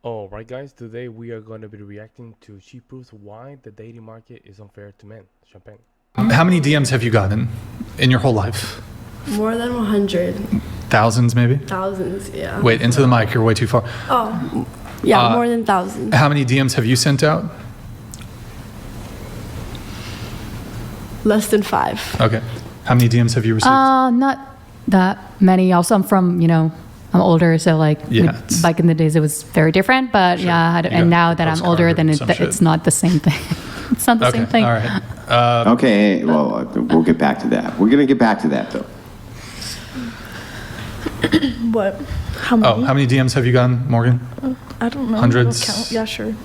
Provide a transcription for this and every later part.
All right, guys. Today we are going to be reacting to She Proves Why the Dating Market is Unfair to Men. Champagne. How many DMs have you gotten in your whole life? More than 100. Thousands, maybe? Thousands, yeah. Wait, into the mic. You're way too far. Oh, yeah, more than thousands. How many DMs have you sent out? Less than 5. Okay. How many DMs have you received? Not that many. Also, I'm from, I'm older, so back in the days it was very different. But Sure. yeah, and now that I'm older, then it's not the same thing. It's not the same thing. All right. Okay, well, we'll get back to that. We're going to get back to that, though. What? How many? How many DMs have you gotten, Morgan? I don't know. Hundreds? I don't count. Yeah, sure.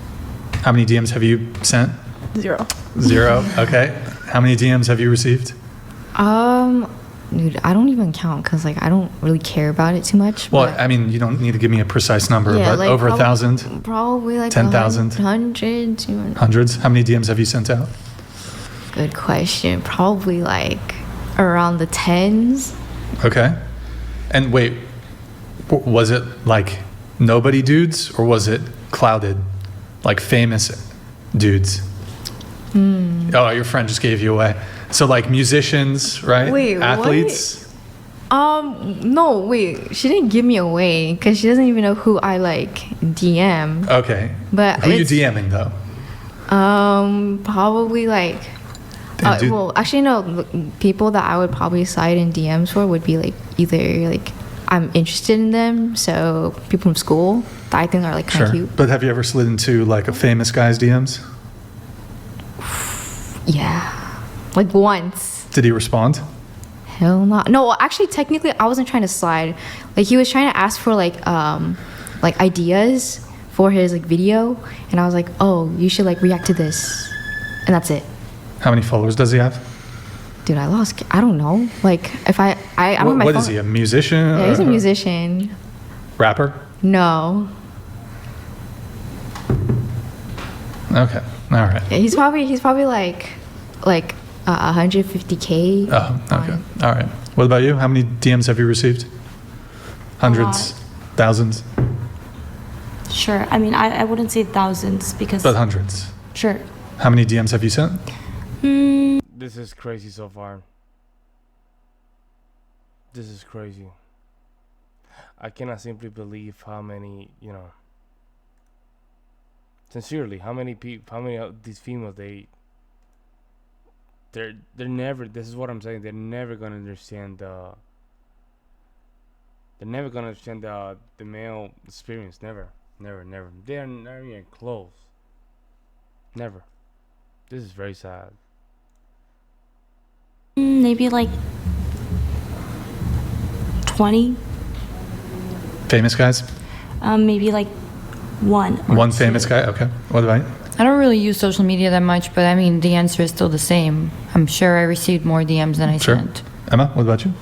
How many DMs have you sent? 0. 0. Okay. How many DMs have you received? Dude, I don't even count because I don't really care about it too much. Well, I mean, you don't need to give me a precise number, yeah, but over 1,000? Probably 10,000? 100, 200. Hundreds? How many DMs have you sent out? Good question. Probably around the 10s. Okay. And wait, was it nobody dudes or was it clouded, famous dudes? Oh, your friend just gave you away. So musicians, right? Wait, athletes? What? No, wait. She didn't give me away because she doesn't even know who I DM. Okay. But who are you DMing though? Probably well, actually no. People that I would probably slide in DMs for would be either I'm interested in them, so people from school that I think are kind of cute. But have you ever slid into a famous guy's DMs? Yeah, once. Did he respond? Hell not. No, actually, technically, I wasn't trying to slide. He was trying to ask for ideas for his video, and I was like, oh, you should react to this, and that's it. How many followers does he have? Dude, I don't know. If I don't have my what phone. Is he, a musician? Yeah, he's a musician. Rapper? No. Okay. All right. Yeah, he's probably 150K. Oh, okay. All right. What about you? How many DMs have you received? Hundreds? Thousands? Sure. I mean, I wouldn't say thousands because. But hundreds? Sure. How many DMs have you sent? This is crazy so far. This is crazy. I cannot simply believe how many, sincerely, how many of these females they're never, this is what I'm saying, they're never gonna understand the male experience. Never. They are never even close. Never. This is very sad. Maybe 20. Famous guys? Maybe one. One famous guy? Okay. What about you? I don't really use social media that much, but I mean, the answer is still the same. I'm sure I received more DMs than I sent. Emma, what about you?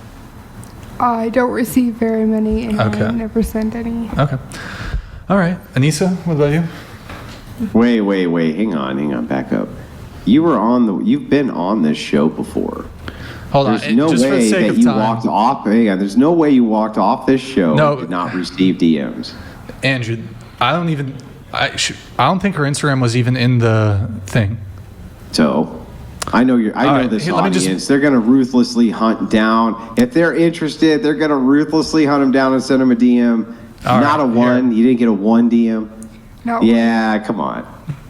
I don't receive very many, and Okay. I never send any. Okay. All right. Anissa, what about you? Wait. Hang on. Back up. You've been on this show before. Hold on. There's no Just for the way sake that of you time. walked off. Hang on. There's no way you walked off this show No. and did not receive DMs. Andrew, I don't think her Instagram was even in the thing. So, I know right, this here, let me just- audience. They're going to ruthlessly hunt down. If they're interested, they're going to ruthlessly hunt them down and send them a DM. All Not right, a one. here. You didn't get a one DM. No. Yeah, come on.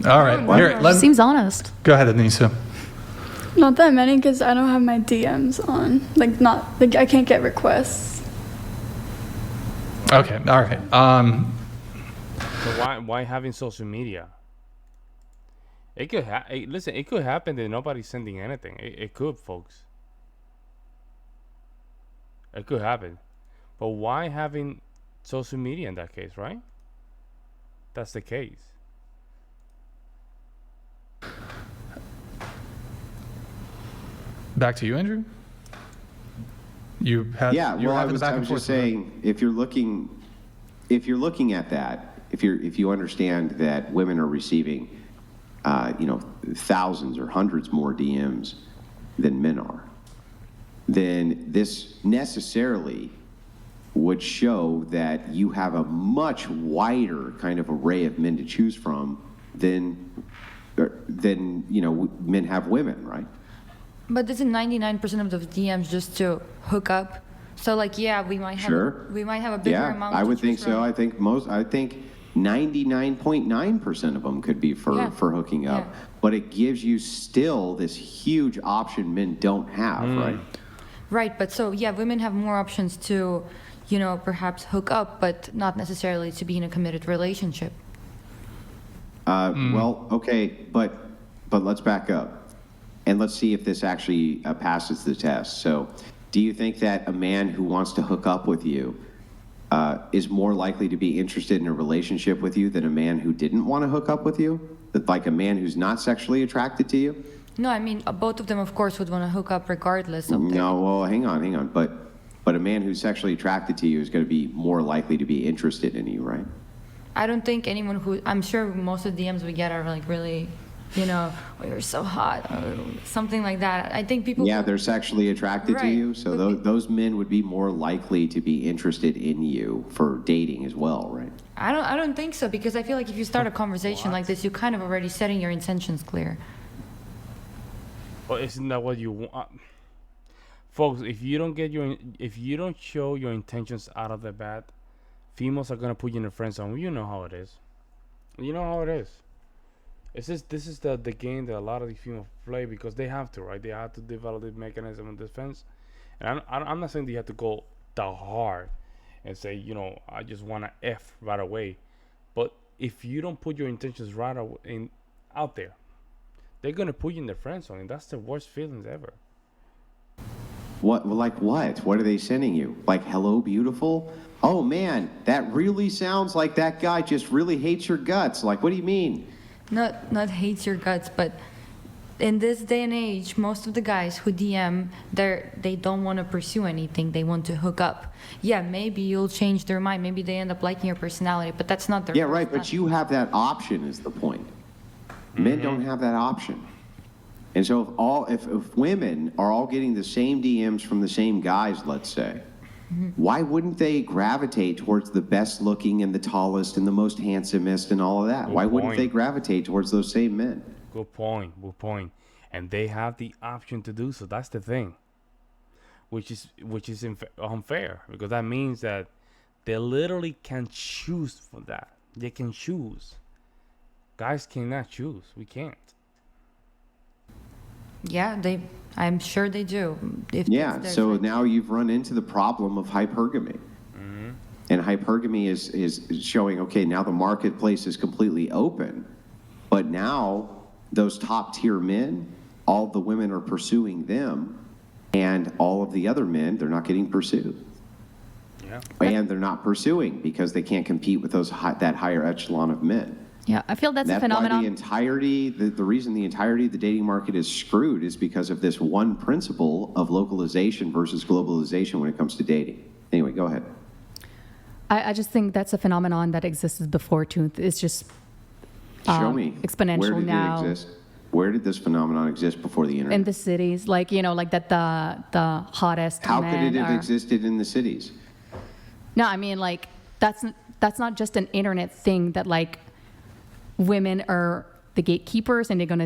All right. Here, Seems honest. go ahead, Anissa. Not that many because I don't have my DMs on. I can't get requests. Okay. All right. So why having social media? It could listen. It could happen that nobody's sending anything. It could, folks. It could happen, but why having social media in that case, right? That's the case. Back to you, Andrew. You had Yeah, you were well, I having was back and just forth with saying, if you're looking at that, if you understand that women are receiving, thousands or hundreds more DMs than men are, then this necessarily would show that you have a much wider kind of array of men to choose from than men have women, right? But isn't 99% of those DMs just to hook up? So like, yeah, we might have a bigger amount. Yeah, I would think from. so. I think 99.9% of them could be for hooking up, but it gives you still this huge option men don't have, right? Right, but so yeah, women have more options to, perhaps hook up, but not necessarily to be in a committed relationship. Well, okay, but let's back up and let's see if this actually passes the test. So, do you think that a man who wants to hook up with you is more likely to be interested in a relationship with you than a man who didn't want to hook up with you? Like a man who's not sexually attracted to you? No, I mean, both of them, of course, would want to hook up regardless of No, well, hang on. But a man who's sexually attracted to you is going to be more likely to be interested in you, right? I don't think anyone I'm sure most of the DMs we get are like really, oh, you're so hot, or something like that. I think people. Yeah, they're sexually attracted to you, so those men would be more likely to be interested in you for dating as well, right? I don't think so, because I feel like if you start a conversation like this, you're kind of already setting your intentions clear. Well, isn't that what you want, folks? If you don't show your intentions out of the bat, females are gonna put you in a friend zone. You know how it is. You know how it is. This is the game that a lot of these females play because they have to, right? They have to develop the mechanism of defense. And I'm not saying that you have to go that hard and say, I just want to F right away. But if you don't put your intentions right out there, they're gonna put you in the friend zone, and that's the worst feelings ever. What? Like what? What are they sending you? Like, hello, beautiful? Oh man, that really sounds like that guy just really hates your guts. Like, what do you mean? Not hates your guts, but in this day and age, most of the guys who DM, they don't want to pursue anything. They want to hook up. Yeah, maybe you'll change their mind. Maybe they end up liking your personality, but that's not their. Yeah, right. But you have that option. Is the point? Men don't have that option. And so if women are all getting the same DMs from the same guys, let's say, why wouldn't they gravitate towards the best looking and the tallest and the most handsomest and all of that? Why wouldn't they gravitate towards those same men? Good point. And they have the option to do so. That's the thing. Which is unfair, because that means that they literally can choose for that. They can choose. Guys cannot choose. We can't. Yeah, I'm sure they do. So now you've run into the problem of hypergamy. And hypergamy is showing, okay, now the marketplace is completely open. But now those top tier men, all the women are pursuing them, and all of the other men, they're not getting pursued. Yeah. And they're not pursuing because they can't compete with that higher echelon of men. Yeah, I feel that's a phenomenon. The reason the entirety of the dating market is screwed is because of this one principle of localization versus globalization when it comes to dating. Anyway, go ahead. I just think that's a phenomenon that existed before too. It's just show me exponential. Where did now. It exist? Where did this phenomenon exist before the internet? In the cities, like that the hottest. How could it have existed in the cities? No, I mean like that's not just an internet thing that like. Women are the gatekeepers, and they're going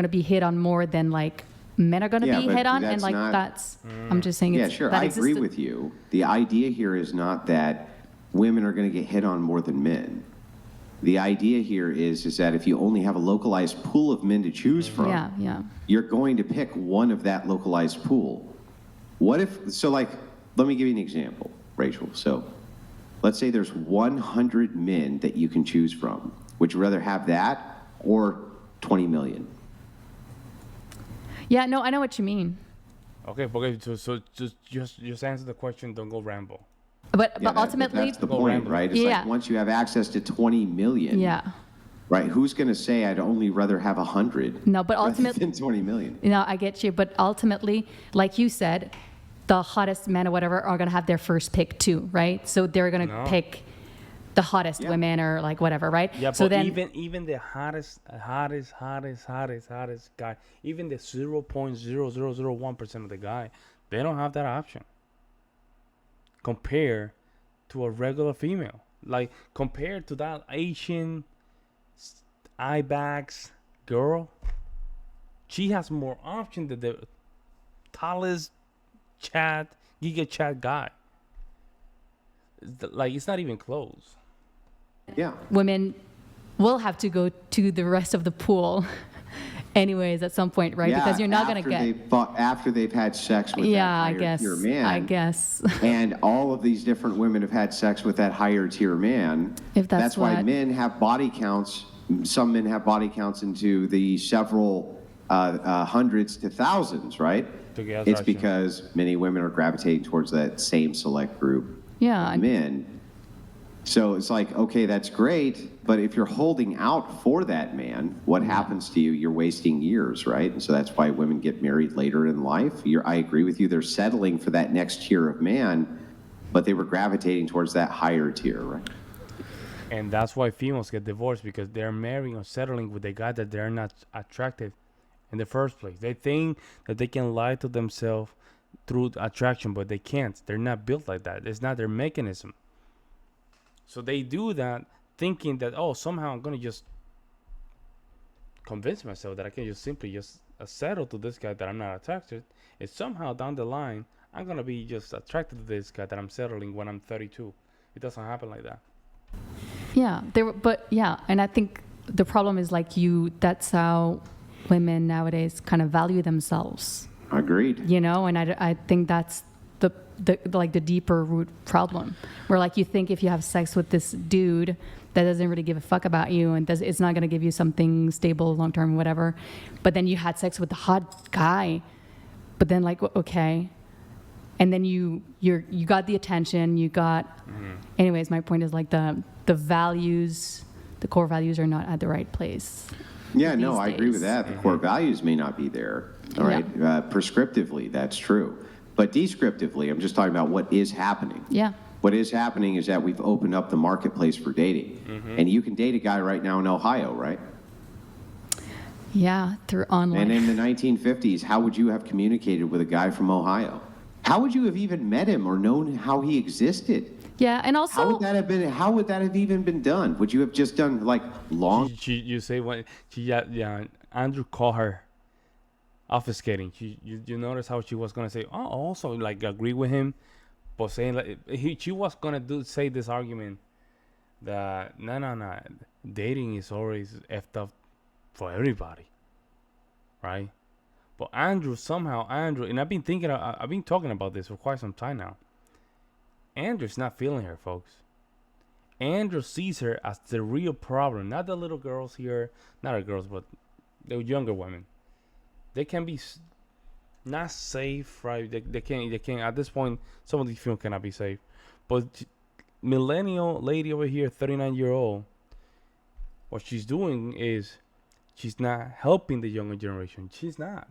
to be hit on more than like men are going to be hit on, and like I'm just saying. Yeah, sure, I agree with you. The idea here is not that women are going to get hit on more than men. The idea here is that if you only have a localized pool of men to choose from, you're going to pick one of that localized pool. Let me give you an example, Rachel. So let's say there's 100 men that you can choose from. Would you rather have that or 20 million? Yeah, no, I know what you mean. Okay, so just answer the question. Don't go ramble. But ultimately, that's the point, right? It's like once you have access to 20 million, right? Who's going to say I'd only rather have 100? No, but ultimately, than 20 million. No, I get you. But ultimately, like you said, the hottest men or whatever are going to have their first pick too, right? So they're going to pick the hottest women or like whatever, right? Yeah, so but then, even the hottest guy, even the 0.0001% of the guy, they don't have that option. compared to a regular female. Like compared to that Asian eye bags girl, she has more options than the tallest giga chat guy. Like it's not even close. Yeah. Women will have to go to the rest of the pool anyways at some point, right? Yeah, because you're not going to get... after they've had sex with that higher tier man. I guess. And all of these different women have had sex with that higher tier man. If that's why men have body counts. Some men have body counts into the several hundreds to thousands, right? It's because many women are gravitating towards that same select group of men. So it's like, okay, that's great, but if you're holding out for that man, what happens to you? You're wasting years, right? And so that's why women get married later in life. I agree with you. They're settling for that next tier of man, but they were gravitating towards that higher tier, right? And that's why females get divorced, because they're marrying or settling with a guy that they're not attractive in the first place. They think that they can lie to themselves through attraction, but they can't. They're not built like that. It's not their mechanism. So they do that thinking that, oh, somehow I'm going to just convince myself that I can just simply just settle to this guy that I'm not attracted. And somehow down the line, I'm going to be just attracted to this guy that I'm settling when I'm 32. It doesn't happen like that. Yeah, and I think the problem is that's how women nowadays kind of value themselves. Agreed. You know, and I think that's the deeper root problem, where you think if you have sex with this dude that doesn't really give a fuck about you and it's not going to give you something stable long term, whatever, but then you had sex with the hot guy, but then okay, and then you got the attention, you got anyways, my point is the values, the core values are not at the right place. Yeah, no, I agree with that. The core values may not be there. All right. Prescriptively, that's true. But descriptively, I'm just talking about what is happening. Yeah. What is happening is that we've opened up the marketplace for dating. And you can date a guy right now in Ohio, right? Yeah, through online. And in the 1950s, how would you have communicated with a guy from Ohio? How would you have even met him or known how he existed? Yeah, and also... How would that have even been done? Would you have just done long... You say when Andrew called her obfuscating. You notice how she was gonna say, oh, also agree with him, but saying she was gonna say this argument that no, dating is always effed up for everybody, right? But Andrew, and I've been talking about this for quite some time now. Andrew's not feeling her, folks. Andrew sees her as the real problem, not the little girls here, not the girls, but the younger women. They can be not safe, right? They can't. At this point, some of these females cannot be safe. But millennial lady over here, 39-year-old, what she's doing is she's not helping the younger generation. She's not.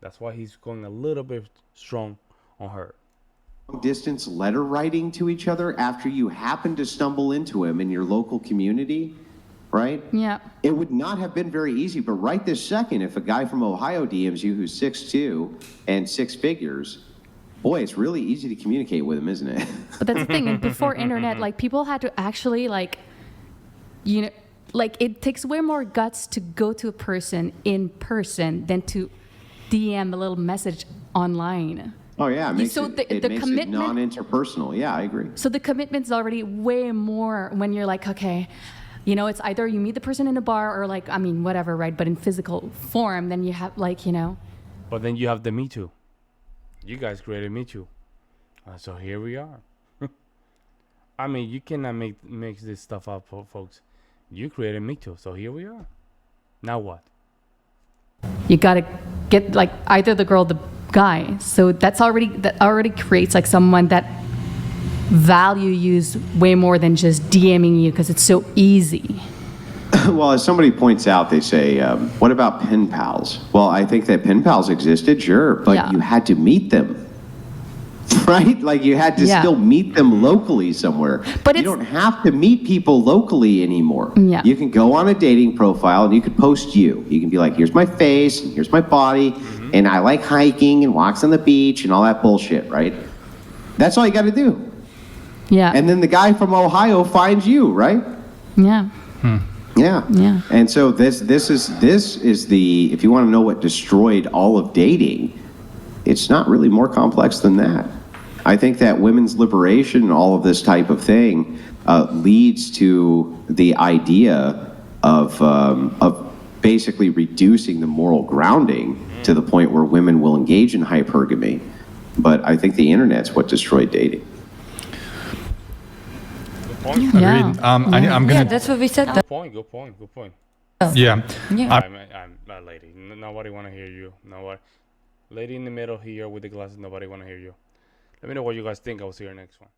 That's why he's going a little bit strong on her. Distance letter writing to each other after you happen to stumble into him in your local community, right? Yeah. It would not have been very easy, but right this second, if a guy from Ohio DMs you who's 6'2" and 6 figures, boy, it's really easy to communicate with him, isn't it? But that's the thing. And before internet, people had to actually, it takes way more guts to go to a person in person than to DM a little message online. Oh yeah, it makes the commitment, non-interpersonal. Yeah, I agree. So the commitment's already way more when you're okay, it's either you meet the person in a bar or whatever, right? But in physical form, then you have But then you have the Me Too. You guys created Me Too, so here we are. You cannot make this stuff up, folks. You created Me Too, so here we are. Now what? You gotta get either the girl or the guy. So that already creates someone that value you way more than just DMing you because it's so easy. Well, as somebody points out, they say, what about pen pals? Well, I think that pen pals existed, sure, but you had to meet them. Right? You had to still meet them locally somewhere. But you don't have to meet people locally anymore. Yeah. You can go on a dating profile and you can post you. You can be here's my face and here's my body and I like hiking and walks on the beach and all that bullshit, right? That's all you got to do. Yeah. And then the guy from Ohio finds you, right? Yeah. Yeah. Yeah. And so this is the, if you want to know what destroyed all of dating, it's not really more complex than that. I think that women's liberation and all of this type of thing leads to the idea of basically reducing the moral grounding to the point where women will engage in hypergamy. But I think the internet's what destroyed dating. Agreed. Yeah. I'm Yeah, gonna. that's what we said. Good point. Good point. Good point. Yeah. Yeah. I'm a lady. Nobody want to hear you. Nobody. Lady in the middle here with the glasses. Nobody want to hear you. Let me know what you guys think. I'll see you next one.